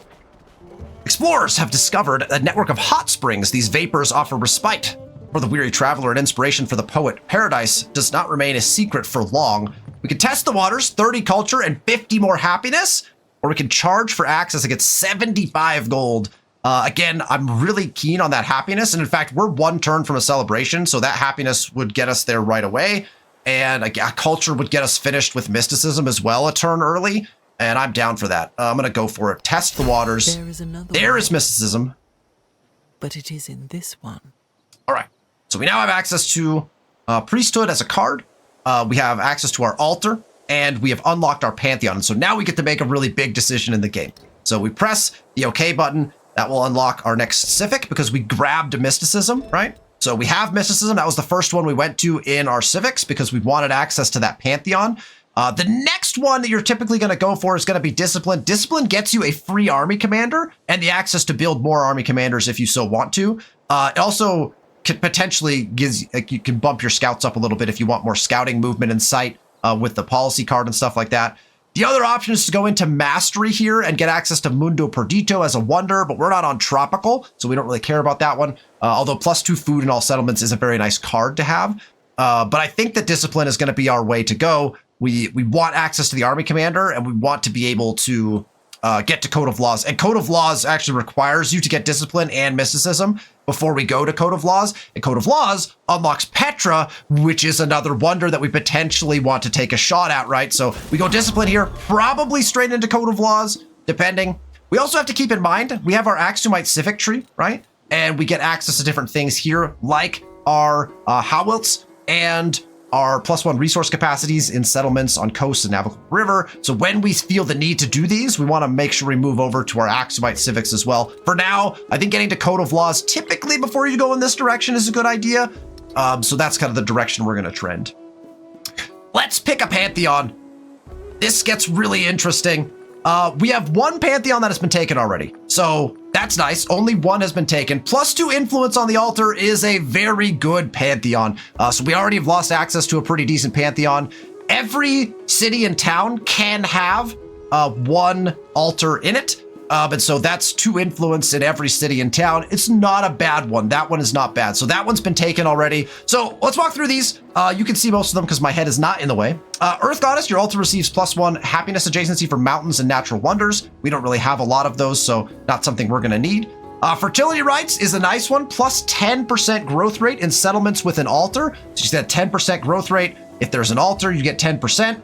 Explorers have discovered a network of hot springs. These vapors offer respite for the weary traveler and inspiration for the poet. Paradise does not remain a secret for long. We can test the waters, 30 culture and 50 more happiness, or we can charge for access and get 75 gold. Again, I'm really keen on that happiness. And in fact, we're 1 turn from a celebration. So that happiness would get us there right away. And a culture would get us finished with mysticism as well a turn early. And I'm down for that. I'm going to go for it. Test the waters. There is mysticism. But it is in this one. All right. So we now have access to priesthood as a card. We have access to our altar, and we have unlocked our pantheon. And so now we get to make a really big decision in the game. So we press the OK button. That will unlock our next civic because we grabbed mysticism, right? So we have mysticism. That was the first one we went to in our civics because we wanted access to that pantheon. The next one that you're typically going to go for is going to be discipline. Discipline gets you a free army commander and the access to build more army commanders if you so want to. It also could potentially gives, like, you can bump your scouts up a little bit if you want more scouting movement in sight with the policy card and stuff like that. The other option is to go into mastery here and get access to Mundo Perdido as a wonder, but we're not on tropical, so we don't really care about that one. Although +2 food in all settlements is a very nice card to have. But I think that discipline is going to be our way to go. We want access to the army commander, and we want to be able to get to Code of Laws. And Code of Laws actually requires you to get discipline and mysticism before we go to Code of Laws. And Code of Laws unlocks Petra, which is another wonder that we potentially want to take a shot at, right? So we go discipline here, probably straight into Code of Laws, depending. We also have to keep in mind, we have our Axumite civic tree, right? And we get access to different things here, like our Howilts and our +1 resource capacities in settlements on coast and navigable river. So when we feel the need to do these, we want to make sure we move over to our Axumite civics as well. For now, I think getting to Code of Laws typically before you go in this direction is a good idea. So that's kind of the direction we're going to trend. Let's pick a pantheon. This gets really interesting. We have one pantheon that has been taken already. So that's nice. Only one has been taken. +2 influence on the altar is a very good pantheon. So we already have lost access to a pretty decent pantheon. Every city and town can have one altar in it. And so that's 2 influence in every city and town. It's not a bad one. That one is not bad. So that one's been taken already. So let's walk through these. You can see most of them because my head is not in the way. Earth Goddess, your altar receives +1 happiness adjacency for mountains and natural wonders. We don't really have a lot of those, so not something we're going to need. Fertility rights is a nice one, +10% growth rate in settlements with an altar. So you get 10% growth rate. If there's an altar, you get 10%.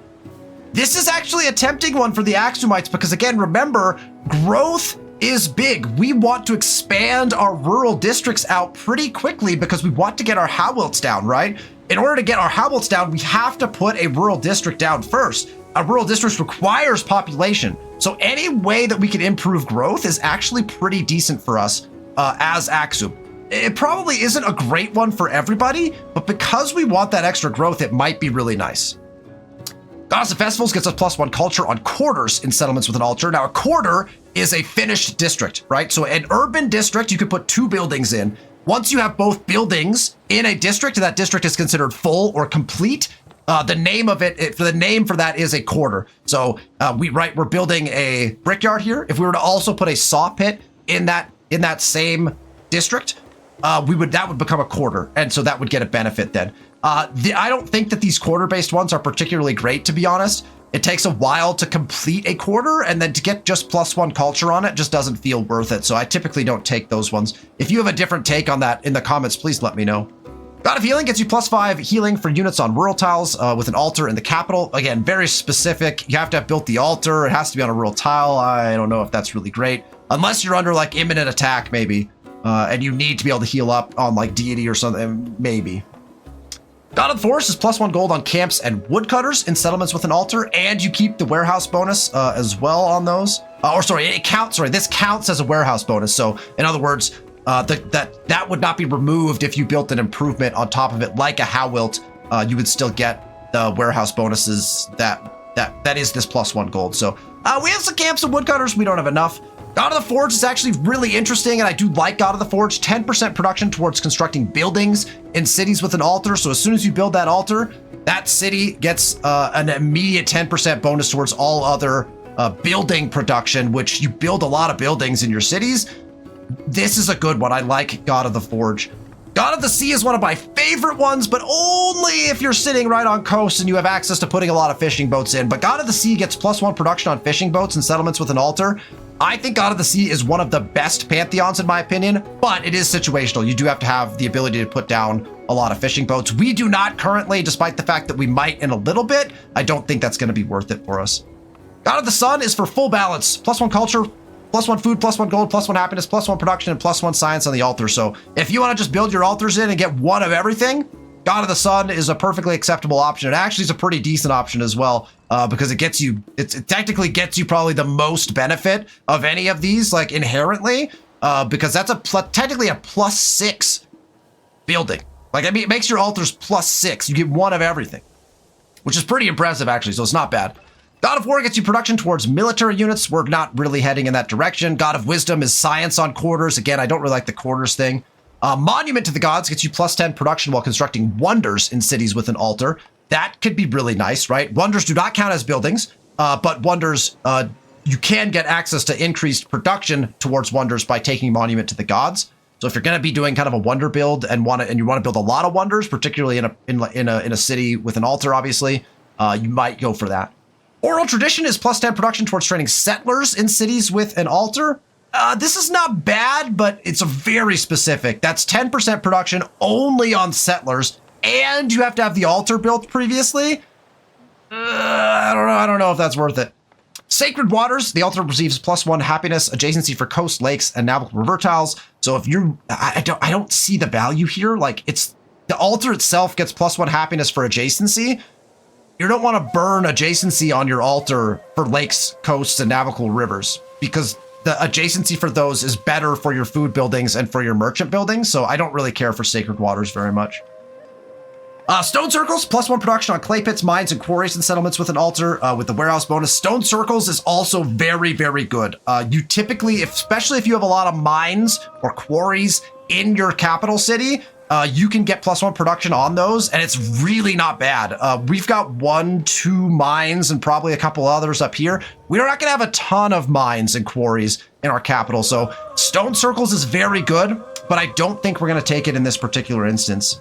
This is actually a tempting one for the Axumites because, again, remember, growth is big. We want to expand our rural districts out pretty quickly because we want to get our Howilts down, right? In order to get our Howilts down, we have to put a rural district down first. A rural district requires population. So any way that we can improve growth is actually pretty decent for us as Axum. It probably isn't a great one for everybody, but because we want that extra growth, it might be really nice. Goddess of Festivals gets us +1 culture on quarters in settlements with an altar. Now, a quarter is a finished district, right? So an urban district, you could put 2 buildings in. Once you have both buildings in a district, that district is considered full or complete. The name of the name for that is a quarter. So we're building a brickyard here. If we were to also put a saw pit in that same district, that would become a quarter, and so that would get a benefit then. I don't think that these quarter-based ones are particularly great, to be honest. It takes a while to complete a quarter, and then to get just +1 culture on it just doesn't feel worth it. So I typically don't take those ones. If you have a different take on that in the comments, please let me know. God of Healing gets you +5 healing for units on rural tiles with an altar in the capital. Again, very specific. You have to have built the altar. It has to be on a rural tile. I don't know if that's really great. Unless you're under like imminent attack, maybe. And you need to be able to heal up on like deity or something, maybe. God of the Forest is +1 gold on camps and woodcutters in settlements with an altar, and you keep the warehouse bonus as well on those. This counts as a warehouse bonus. So in other words, that would not be removed if you built an improvement on top of it, like a Howilt. You would still get the warehouse bonuses that is this +1 gold. So we have some camps and woodcutters. We don't have enough. God of the Forge is actually really interesting, and I do like God of the Forge. 10% production towards constructing buildings in cities with an altar. So as soon as you build that altar, that city gets an immediate 10% bonus towards all other building production, which you build a lot of buildings in your cities. This is a good one. I like God of the Forge. God of the Sea is one of my favorite ones, but only if you're sitting right on coast and you have access to putting a lot of fishing boats in. But God of the Sea gets +1 production on fishing boats and settlements with an altar. I think God of the Sea is one of the best pantheons in my opinion, but it is situational. You do have to have the ability to put down a lot of fishing boats. We do not currently, despite the fact that we might in a little bit. I don't think that's going to be worth it for us. God of the Sun is for full balance. +1 culture, +1 food, +1 gold, +1 happiness, +1 production, and +1 science on the altar. So if you want to just build your altars in and get one of everything, God of the Sun is a perfectly acceptable option. It actually is a pretty decent option as well, because it gets you, it technically gets you probably the most benefit of any of these, like inherently, because that's technically a +6 building. Like, I mean, it makes your altars +6. You get one of everything, which is pretty impressive actually, so it's not bad. God of War gets you production towards military units. We're not really heading in that direction. God of Wisdom is science on quarters. Again, I don't really like the quarters thing. Monument to the Gods gets you +10 production while constructing wonders in cities with an altar. That could be really nice, right? Wonders do not count as buildings, but wonders, you can get access to increased production towards wonders by taking Monument to the Gods. So if you're going to be doing kind of a wonder build and you want to build a lot of wonders, particularly in a city with an altar, obviously, you might go for that. Oral Tradition is +10 production towards training settlers in cities with an altar. This is not bad, but it's a very specific. That's 10% production only on settlers, and you have to have the altar built previously. I don't know if that's worth it. Sacred Waters, the altar receives +1 happiness, adjacency for coast, lakes, and navigable river tiles. So if you're, I don't see the value here. Like, it's the altar itself gets +1 happiness for adjacency. You don't want to burn adjacency on your altar for lakes, coasts, and navigable rivers, because the adjacency for those is better for your food buildings and for your merchant buildings. So I don't really care for Sacred Waters very much. Stone Circles, +1 production on clay pits, mines, and quarries and settlements with an altar with the warehouse bonus. Stone Circles is also very, very good. You typically, especially if you have a lot of mines or quarries in your capital city, you can get +1 production on those, and it's really not bad. We've got 1, 2 mines and probably a couple others up here. We're not going to have a ton of mines and quarries in our capital, so Stone Circles is very good, but I don't think we're going to take it in this particular instance.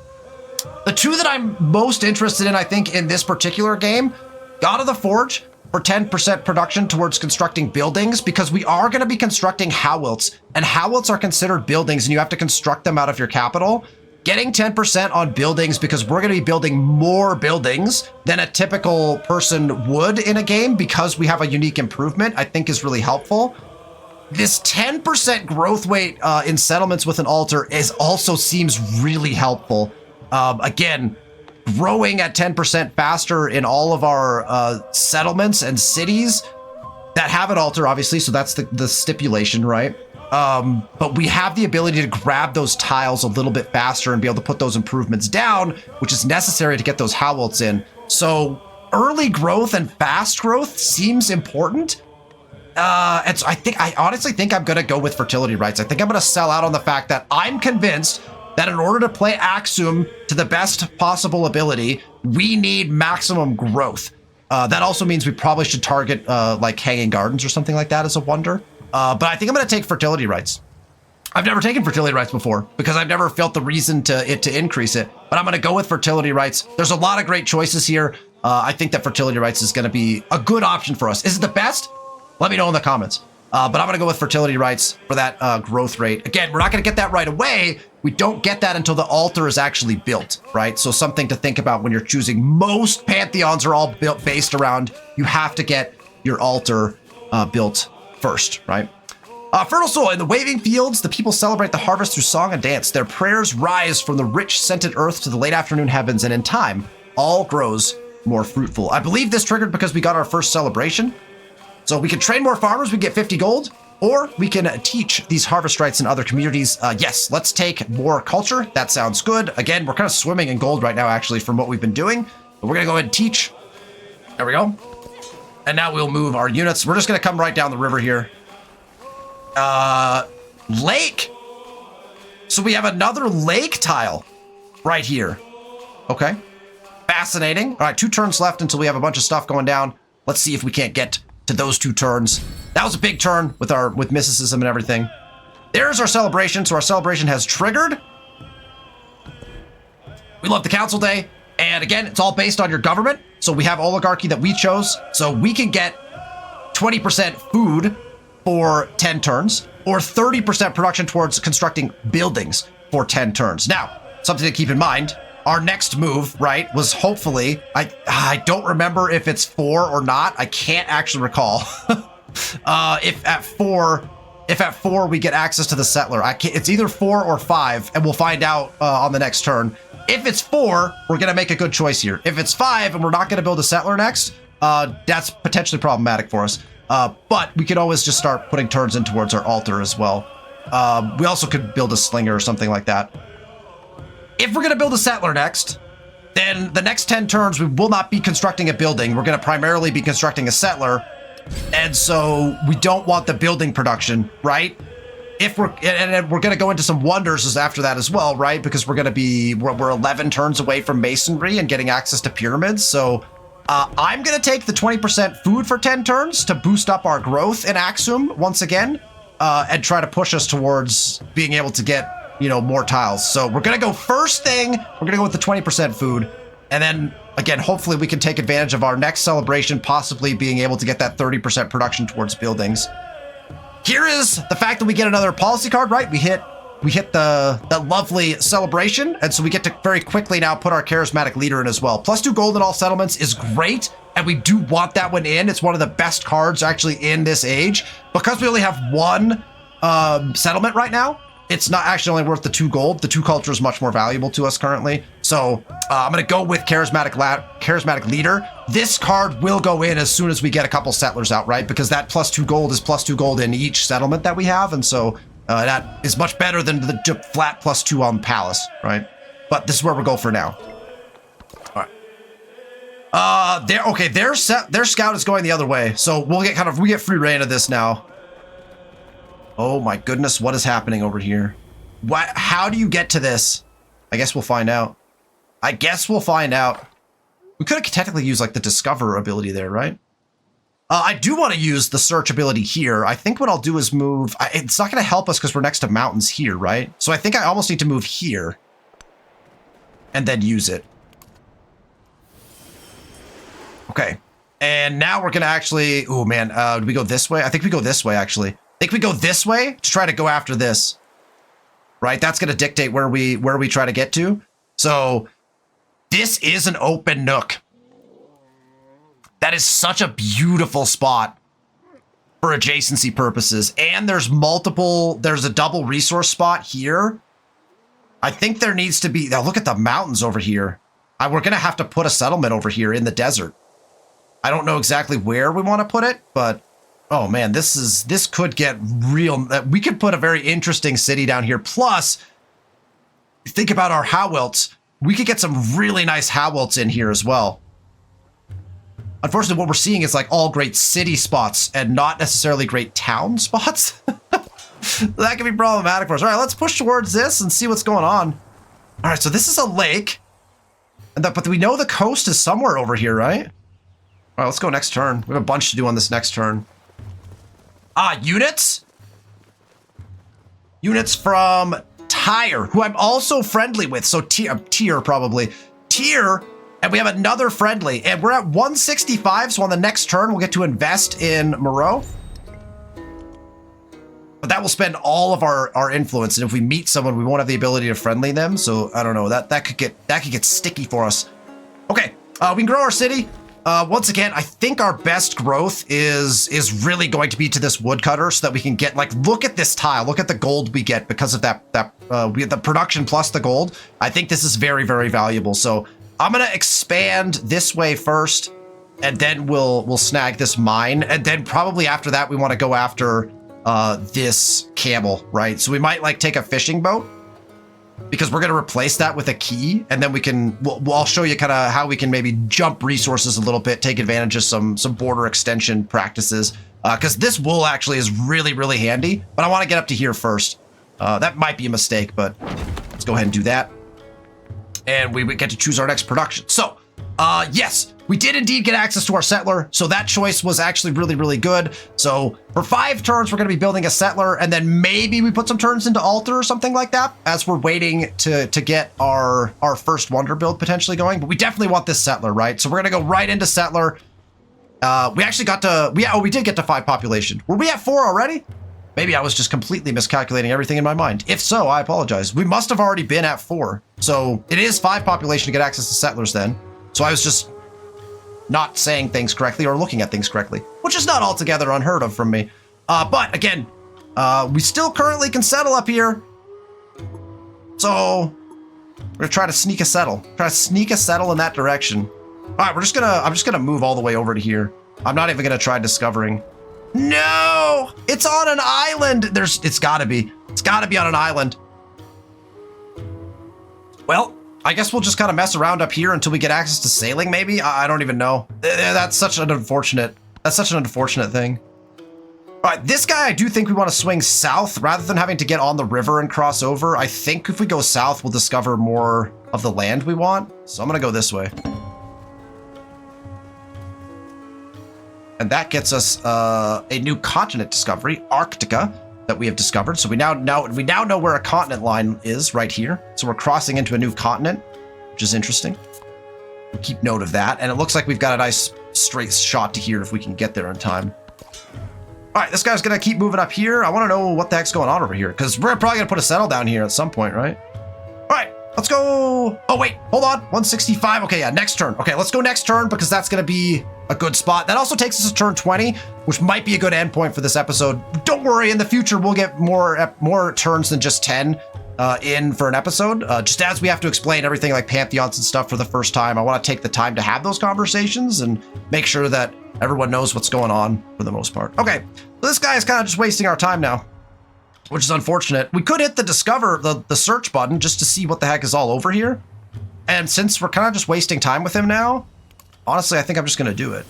The two that I'm most interested in, I think, in this particular game, God of the Forge for 10% production towards constructing buildings, because we are going to be constructing howlts, and howlts are considered buildings, and you have to construct them out of your capital. Getting 10% on buildings, because we're going to be building more buildings than a typical person would in a game because we have a unique improvement, I think is really helpful. This 10% growth weight in settlements with an altar also seems really helpful. Again, growing at 10% faster in all of our settlements and cities that have an altar, obviously, so that's the stipulation, right? But we have the ability to grab those tiles a little bit faster and be able to put those improvements down, which is necessary to get those howlts in. So early growth and fast growth seems important. And so I honestly think I'm going to go with fertility rights. I think I'm going to sell out on the fact that I'm convinced that in order to play Axum to the best possible ability, we need maximum growth. That also means we probably should target like Hanging Gardens or something like that as a wonder. But I think I'm going to take fertility rights. I've never taken fertility rights before because I've never felt the reason to increase it. But I'm going to go with fertility rights. There's a lot of great choices here. I think that fertility rights is going to be a good option for us. Is it the best? Let me know in the comments. But I'm going to go with fertility rights for that growth rate. Again, we're not going to get that right away. We don't get that until the altar is actually built, right? So something to think about when you're choosing. Most pantheons are all built based around you have to get your altar built first, right? Fertile Soul. In the waving fields, the people celebrate the harvest through song and dance. Their prayers rise from the rich scented earth to the late afternoon heavens, and in time, all grows more fruitful. I believe this triggered because we got our first celebration. So we can train more farmers, we get 50 gold, or we can teach these harvest rights in other communities. Yes, let's take more culture. That sounds good. Again, we're kind of swimming in gold right now, actually, from what we've been doing. But we're going to go ahead and teach. There we go. And now we'll move our units. We're just going to come right down the river here. Lake. So we have another lake tile right here. Okay. Fascinating. All right, 2 turns left until we have a bunch of stuff going down. Let's see if we can't get to those 2 turns. That was a big turn with mysticism and everything. There's our celebration. So our celebration has triggered. We love the council day. And again, it's all based on your government. So we have oligarchy that we chose. So we can get 20% food for 10 turns or 30% production towards constructing buildings for 10 turns. Now, something to keep in mind, our next move, right, was hopefully, I don't remember if it's 4 or not. I can't actually recall. If at 4 we get access to the settler. It's either 4 or 5, and we'll find out on the next turn. If it's 4, we're going to make a good choice here. If it's 5 and we're not going to build a settler next, that's potentially problematic for us. But we could always just start putting turns in towards our altar as well. We also could build a slinger or something like that. If we're going to build a settler next, then the next 10 turns we will not be constructing a building. We're going to primarily be constructing a settler. And so we don't want the building production, right? If we're going to go into some wonders after that as well, right? Because we're 11 turns away from masonry and getting access to pyramids. So I'm going to take the 20% food for 10 turns to boost up our growth in Axum once again, and try to push us towards being able to get, more tiles. So we're going to go first thing. We're going to go with the 20% food. And then again, hopefully we can take advantage of our next celebration, possibly being able to get that 30% production towards buildings. Here is the fact that we get another policy card, right? We hit the lovely celebration. And so we get to very quickly now put our charismatic leader in as well. +2 gold in all settlements is great. And we do want that one in. It's one of the best cards actually in this age. Because we only have one settlement right now, it's not actually only worth the 2 gold. The 2 culture is much more valuable to us currently. So I'm going to go with charismatic leader. This card will go in as soon as we get a couple settlers out, right? Because that +2 gold is +2 gold in each settlement that we have. And so that is much better than the flat +2 on palace, right? But this is where we'll go for now. All right. Their scout is going the other way. So we'll get free reign of this now. Oh my goodness, what is happening over here? How do you get to this? I guess we'll find out. We could have technically used like the discover ability there, right? I do want to use the search ability here. I think what I'll do is move. It's not going to help us because we're next to mountains here, right? So I think I almost need to move here and then use it. Okay. And now we're going to actually, oh man, do we go this way? I think we go this way actually. I think we go this way to try to go after this, right? That's going to dictate where we try to get to. So this is an open nook. That is such a beautiful spot for adjacency purposes. And there's a double resource spot here. I think there needs to be, now look at the mountains over here. We're going to have to put a settlement over here in the desert. I don't know exactly where we want to put it, but oh man, this could get real. We could put a very interesting city down here. Plus, think about our Howelts. We could get some really nice Howelts in here as well. Unfortunately, what we're seeing is like all great city spots and not necessarily great town spots. That could be problematic for us. All right, let's push towards this and see what's going on. All right, so this is a lake. But we know the coast is somewhere over here, right? All right, let's go next turn. We have a bunch to do on this next turn. Units? Units from Tyre, who I'm also friendly with. So Tyr probably. Tyr, and we have another friendly. And we're at 165, so on the next turn, we'll get to invest in Moreau. But that will spend all of our influence. And if we meet someone, we won't have the ability to friendly them. So I don't know, that could get sticky for us. Okay, we can grow our city. Once again, I think our best growth is really going to be to this woodcutter so that we can get, like, look at this tile. Look at the gold we get because of we have the production plus the gold. I think this is very, very valuable. So I'm going to expand this way first, and then we'll snag this mine. And then probably after that, we want to go after this camel, right? So we might, like, take a fishing boat, because we're going to replace that with a key, and then I'll show you kind of how we can maybe jump resources a little bit, take advantage of some border extension practices, because this wool actually is really, really handy, but I want to get up to here first. That might be a mistake, but let's go ahead and do that. And we get to choose our next production. So, yes, we did indeed get access to our settler, so that choice was actually really, really good. So for 5 turns, we're going to be building a settler, and then maybe we put some turns into altar or something like that as we're waiting to get our first wonder build potentially going. But we definitely want this settler, right? So we're going to go right into settler. We actually got to, we did get to 5 population. Were we at 4 already? Maybe I was just completely miscalculating everything in my mind. If so, I apologize. We must have already been at 4. So it is 5 population to get access to settlers then. So I was just not saying things correctly or looking at things correctly, which is not altogether unheard of from me. But again, we still currently can settle up here. So We're gonna try to sneak a settle. Try to sneak a settle in that direction. All right, I'm just gonna move all the way over to here. I'm not even gonna try discovering. No, it's on an island. It's gotta be on an island. Well, I guess we'll just kind of mess around up here until we get access to sailing, maybe? I don't even know. That's such an unfortunate thing. All right, this guy, I do think we want to swing south rather than having to get on the river and cross over. I think if we go south, we'll discover more of the land we want. So I'm gonna go this way. And that gets us a new continent discovery, Arctica, that we have discovered. So we now know where a continent line is right here. So we're crossing into a new continent, which is interesting. We'll keep note of that. And it looks like we've got a nice straight shot to here if we can get there in time. All right, this guy's gonna keep moving up here. I want to know what the heck's going on over here because we're probably gonna put a settle down here at some point, right? All right, let's go. Oh wait, hold on, 165. Okay, yeah, next turn. Okay, let's go next turn because that's gonna be a good spot. That also takes us to turn 20, which might be a good endpoint for this episode. Don't worry, in the future we'll get more turns than just 10 in for an episode. Just as we have to explain everything like Pantheons and stuff for the first time, I want to take the time to have those conversations and make sure that everyone knows what's going on for the most part. Okay, so this guy is kind of just wasting our time now, which is unfortunate. We could hit the search button just to see what the heck is all over here. And since we're kind of just wasting time with him now, honestly, I think I'm just going to do it.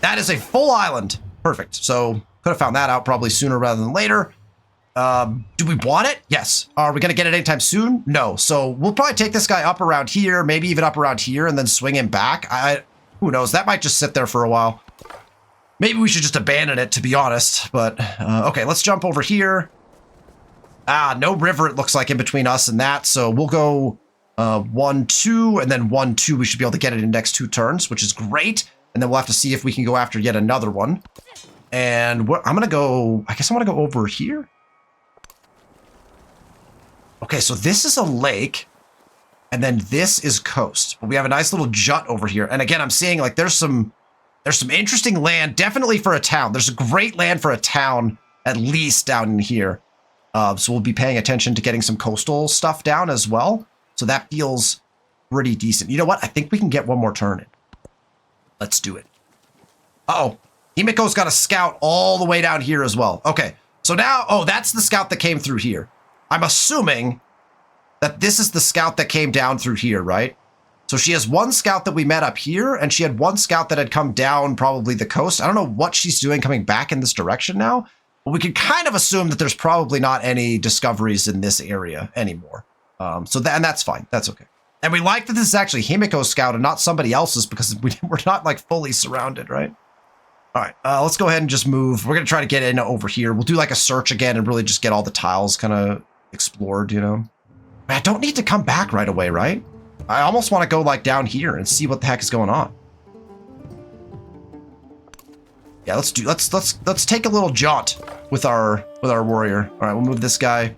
That is a full island. Perfect. So could have found that out probably sooner rather than later. Do we want it? Yes. Are we going to get it anytime soon? No. So we'll probably take this guy up around here, maybe even up around here, and then swing him back. Who knows? That might just sit there for a while. Maybe we should just abandon it, to be honest. But okay, let's jump over here. No river, it looks like, in between us and that. So we'll go 1, 2, and then 1, 2. We should be able to get it in the next 2 turns, which is great. And then we'll have to see if we can go after yet another one. And I'm going to go, I guess I'm going to go over here. Okay, so this is a lake, and then this is coast. But we have a nice little jut over here. And again, I'm seeing like there's some interesting land, definitely for a town. There's a great land for a town, at least down in here. So we'll be paying attention to getting some coastal stuff down as well. So that feels pretty decent. You know what? I think we can get one more turn in. Let's do it. Uh-oh. Himiko's got a scout all the way down here as well. Okay. So now, oh, that's the scout that came through here. I'm assuming that this is the scout that came down through here, right? So she has one scout that we met up here, and she had one scout that had come down probably the coast. I don't know what she's doing coming back in this direction now, but we can kind of assume that there's probably not any discoveries in this area anymore. And that's fine. That's okay. And we like that this is actually Himiko's scout and not somebody else's because we're not like fully surrounded, right? All right, let's go ahead and just move. We're going to try to get in over here. We'll do like a search again and really just get all the tiles kind of explored, you know? I don't need to come back right away, right? I almost want to go like down here and see what the heck is going on. Yeah, let's take a little jaunt with our warrior. All right, we'll move this guy.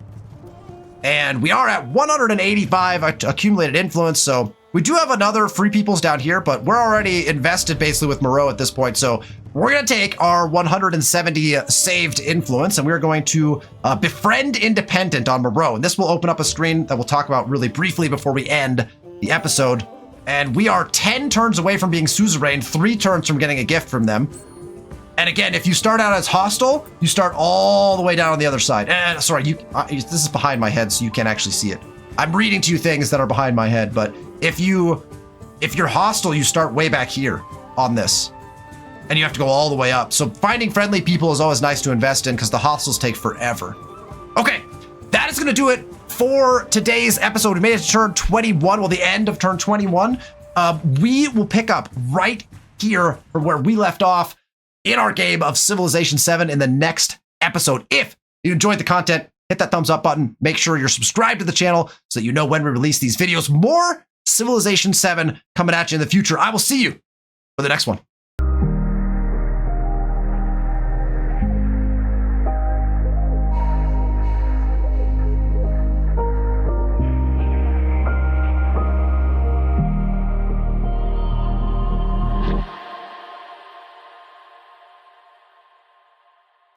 And we are at 185 accumulated influence, so we do have another free peoples down here, but we're already invested basically with Moreau at this point, so we're going to take our 170 saved influence, and we're going to befriend independent on Moreau. And this will open up a screen that we'll talk about really briefly before we end the episode. And we are 10 turns away from being suzerain, 3 turns from getting a gift from them. And again, if you start out as hostile, you start all the way down on the other side. Sorry, this is behind my head, so you can't actually see it. I'm reading to you things that are behind my head, but if you're hostile, you start way back here on this. And you have to go all the way up. So finding friendly people is always nice to invest in because the hostiles take forever. Okay, that is going to do it for today's episode. We made it to turn 21, well, the end of turn 21. We will pick up right here from where we left off in our game of Civilization 7 in the next episode. If you enjoyed the content, hit that thumbs up button. Make sure you're subscribed to the channel so that you know when we release these videos. More Civilization 7 coming at you in the future. I will see you for the next one.